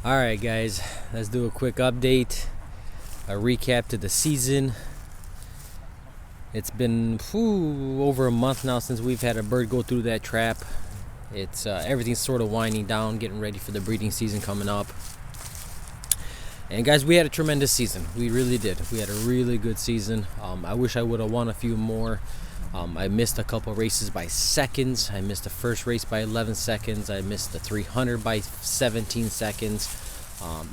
Alright guys, let's do a quick update, a recap to the season. It's been over a month now since we've had a bird go through that trap. It's everything's sort of winding down, getting ready for the breeding season coming up. And guys, we had a tremendous season. We really did. We had a really good season. I wish I would have won a few more. I missed a couple races by seconds. I missed the first race by 11 seconds. I missed the 300 by 17 seconds.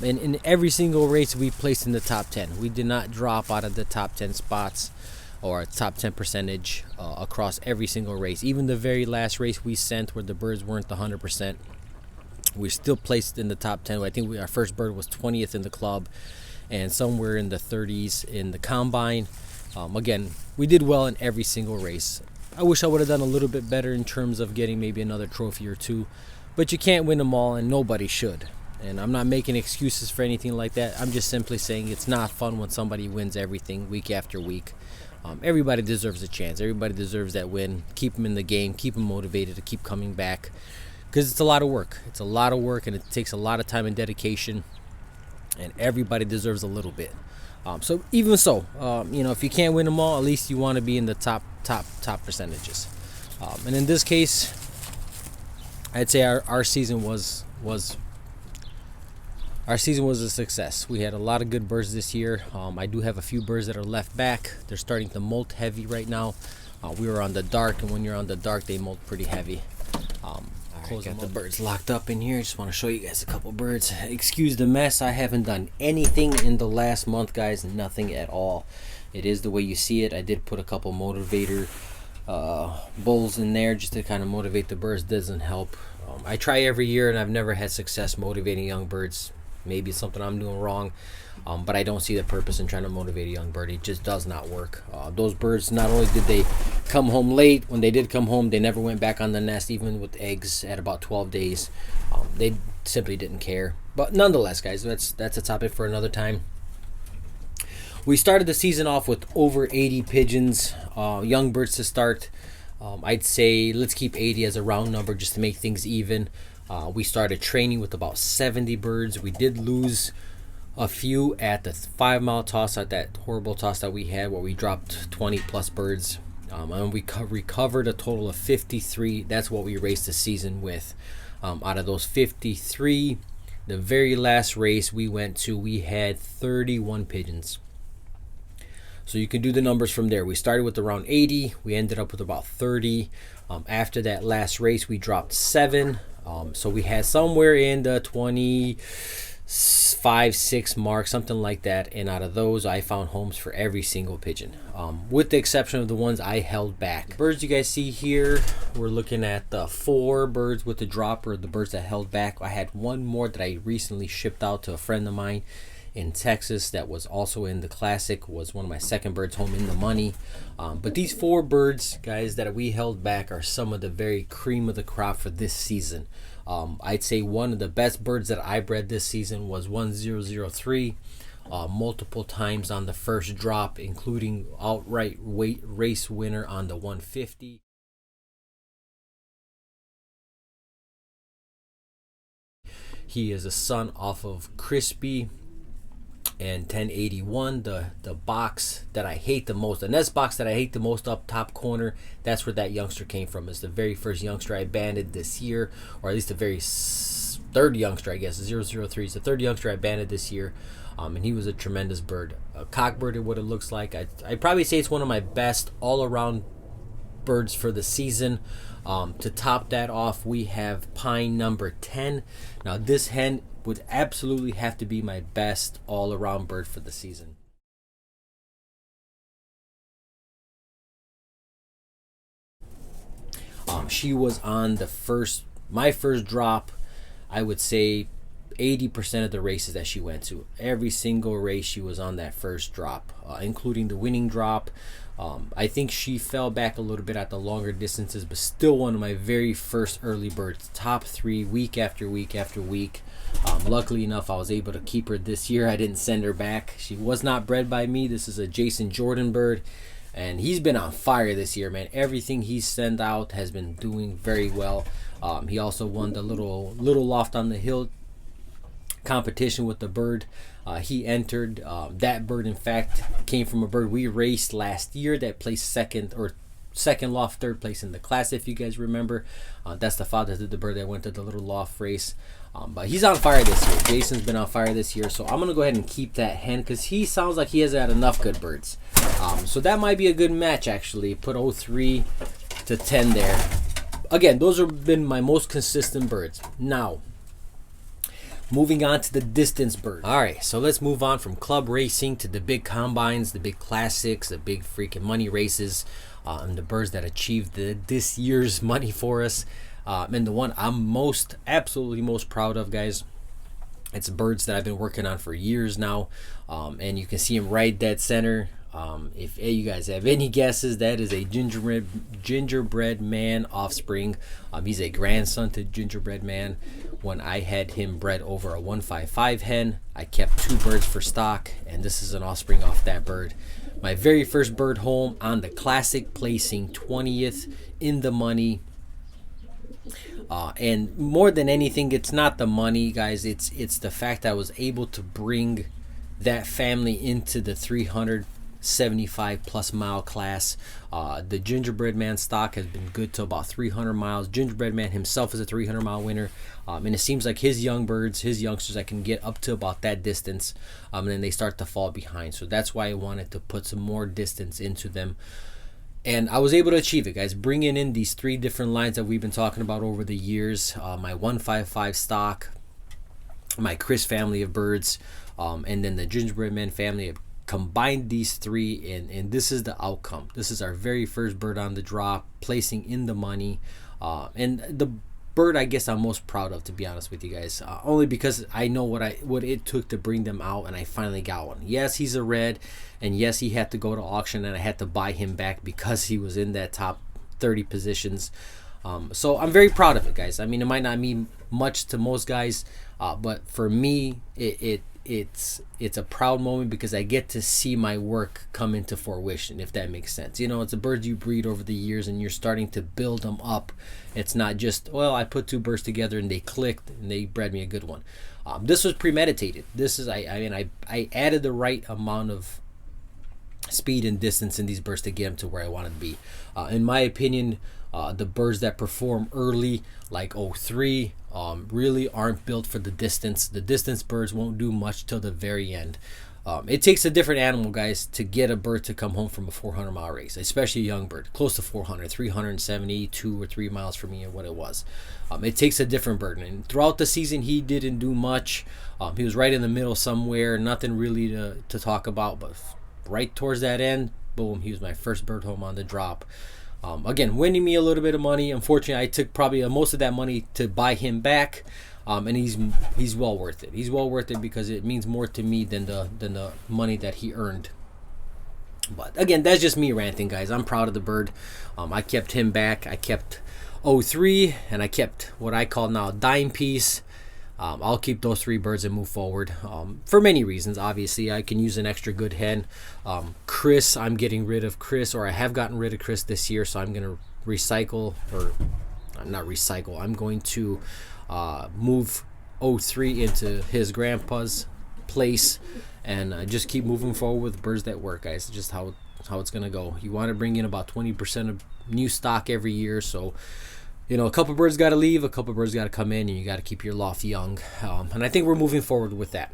And in every single race, we placed in the top 10. We did not drop out of the top 10 spots or top 10 percentage across every single race. Even the very last race we sent where the birds weren't 100%, we still placed in the top 10. I think our first bird was 20th in the club and somewhere in the 30s in the combine. Again, we did well in every single race. I wish I would have done a little bit better in terms of getting maybe another trophy or two, but you can't win them all and nobody should. And I'm not making excuses for anything like that. I'm just simply saying it's not fun when somebody wins everything week after week. Everybody deserves a chance. Everybody deserves that win. Keep them in the game. Keep them motivated to keep coming back, because it's a lot of work. It's a lot of work and it takes a lot of time and dedication, and everybody deserves a little bit. So even so, if you can't win them all, at least you want to be in the top percentages. And in this case, I'd say our season was a success. We had a lot of good birds this year. I do have a few birds that are left back. They're starting to molt heavy right now. We were on the dark, and when you're on the dark, they molt pretty heavy. Got the birds locked up in here. Just want to show you guys a couple birds. Excuse the mess. I haven't done anything in the last month, guys. Nothing at all. It is the way you see it. I did put a couple motivator bowls in there just to kind of motivate the birds. Doesn't help. I try every year and I've never had success motivating young birds. Maybe it's something I'm doing wrong, but I don't see the purpose in trying to motivate a young bird. It just does not work. Those birds, not only did they come home late, when they did come home, they never went back on the nest, even with eggs at about 12 days. They simply didn't care. But nonetheless, guys, that's a topic for another time. We started the season off with over 80 pigeons, young birds to start. I'd say let's keep 80 as a round number just to make things even. We started training with about 70 birds. We did lose a few at the 5 mile toss, at that horrible toss that we had where we dropped 20 plus birds. And we recovered a total of 53. That's what we raced the season with. Out of those 53, the very last race we went to, we had 31 pigeons. So you can do the numbers from there. We started with around 80. We ended up with about 30. After that last race, we dropped 7. So we had somewhere in the 25-6 mark, something like that. And out of those, I found homes for every single pigeon, with the exception of the ones I held back. The birds you guys see here, we're looking at the 4 birds with the dropper, the birds that held back. I had one more that I recently shipped out to a friend of mine in Texas that was also in the Classic, was one of my second birds home in the money. But these 4 birds, guys, that we held back are some of the very cream of the crop for this season. I'd say one of the best birds that I bred this season was 1003, multiple times on the first drop, including outright race winner on the 150. He is a son off of Crispy and 1081, the box that I hate the most, the nest box that I hate the most up top corner. That's where that youngster came from. It's the very first youngster I banded this year, or at least the very third youngster, I guess. 003 is the third youngster I banded this year, and he was a tremendous bird. A cockbirded, what it looks like. I'd probably say it's one of my best all-around birds for the season. To top that off, we have Pine number 10. Now this hen would absolutely have to be my best all-around bird for the season. She was on my first drop. I would say 80% of the races that she went to. Every single race she was on that first drop, including the winning drop. I think she fell back a little bit at the longer distances, but still one of my very first early birds. Top 3 week after week after week. Luckily enough, I was able to keep her this year. I didn't send her back. She was not bred by me. This is a Jason Jordan bird, and he's been on fire this year, man. Everything he's sent out has been doing very well. He also won the little loft on the hill competition with the bird he entered. That bird, in fact, came from a bird we raced last year that placed second loft, third place in the class, if you guys remember. That's the father to the bird that went to the little loft race. But he's on fire this year. Jason's been on fire this year, so I'm gonna go ahead and keep that hen because he sounds like he hasn't had enough good birds. So that might be a good match, actually. Put 03 to 10 there. Again, those have been my most consistent birds. Now, moving on to the distance bird. All right, so let's move on from club racing to the big combines, the big classics, the big freaking money races, and the birds that achieved this year's money for us. And the one I'm absolutely most proud of, guys, it's birds that I've been working on for years now. And you can see him right dead center. If you guys have any guesses, that is a gingerbread man offspring. He's a grandson to gingerbread man. When I had him bred over a 155 hen, I kept 2 birds for stock, and this is an offspring off that bird. My very first bird home on the classic, placing 20th in the money. And more than anything, it's not the money, guys. It's the fact that I was able to bring that family into the 375 plus mile class. The gingerbread man stock has been good to about 300 miles. Gingerbread man himself is a 300 mile winner, and it seems like his young birds, his youngsters, I can get up to about that distance, and then they start to fall behind. So that's why I wanted to put some more distance into them. And I was able to achieve it, guys, bringing in these 3 different lines that we've been talking about over the years. My 155 stock, my Chris family of birds, and then the gingerbread man family. Combined these 3, and this is the outcome. This is our very first bird on the drop, placing in the money. And the bird I guess I'm most proud of, to be honest with you guys, only because I know what it took to bring them out, and I finally got one. Yes, he's a red, and yes, he had to go to auction, and I had to buy him back because he was in that top 30 positions. So I'm very proud of it, guys. I mean, it might not mean much to most guys, but for me, it's a proud moment because I get to see my work come into fruition, if that makes sense. You know, it's a bird you breed over the years and you're starting to build them up. It's not just, well, I put 2 birds together and they clicked and they bred me a good one. This was premeditated. This is, I added the right amount of speed and distance in these birds to get them to where I wanted to be. In my opinion, the birds that perform early, like 03, really aren't built for the distance. The distance birds won't do much till the very end. It takes a different animal, guys, to get a bird to come home from a 400 mile race, especially a young bird, close to 400, 372 or 3 miles from me, or what it was. It takes a different bird, and throughout the season he didn't do much. He was right in the middle somewhere, nothing really to talk about, but right towards that end, boom, he was my first bird home on the drop. Again, winning me a little bit of money. Unfortunately, I took probably most of that money to buy him back, and he's well worth it. He's well worth it because it means more to me than the money that he earned. But again, that's just me ranting, guys. I'm proud of the bird. I kept him back. I kept 03, and I kept what I call now dime piece. I'll keep those 3 birds and move forward for many reasons. Obviously, I can use an extra good hen. Chris, I'm getting rid of Chris, or I have gotten rid of Chris this year, so I'm going to recycle, or not recycle. I'm going to move 03 into his grandpa's place, and just keep moving forward with birds that work, guys. It's just how it's going to go. You want to bring in about 20% of new stock every year, so you know, a couple birds got to leave, a couple birds got to come in, and you got to keep your loft young. And I think we're moving forward with that.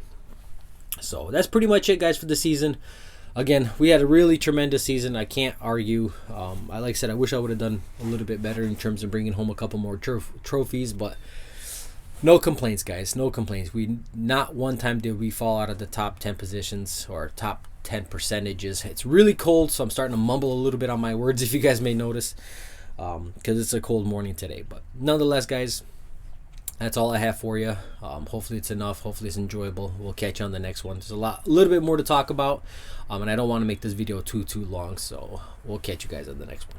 So that's pretty much it, guys, for the season. Again, we had a really tremendous season. I can't argue. Like I said, I wish I would have done a little bit better in terms of bringing home a couple more trophies, but no complaints, guys. No complaints. Not one time did we fall out of the top 10 positions or top 10 percentages. It's really cold, so I'm starting to mumble a little bit on my words, if you guys may notice. Because it's a cold morning today, but nonetheless, guys, that's all I have for you. Hopefully it's enough. Hopefully it's enjoyable. We'll catch you on the next one. There's a little bit more to talk about, and I don't want to make this video too long, so we'll catch you guys on the next one.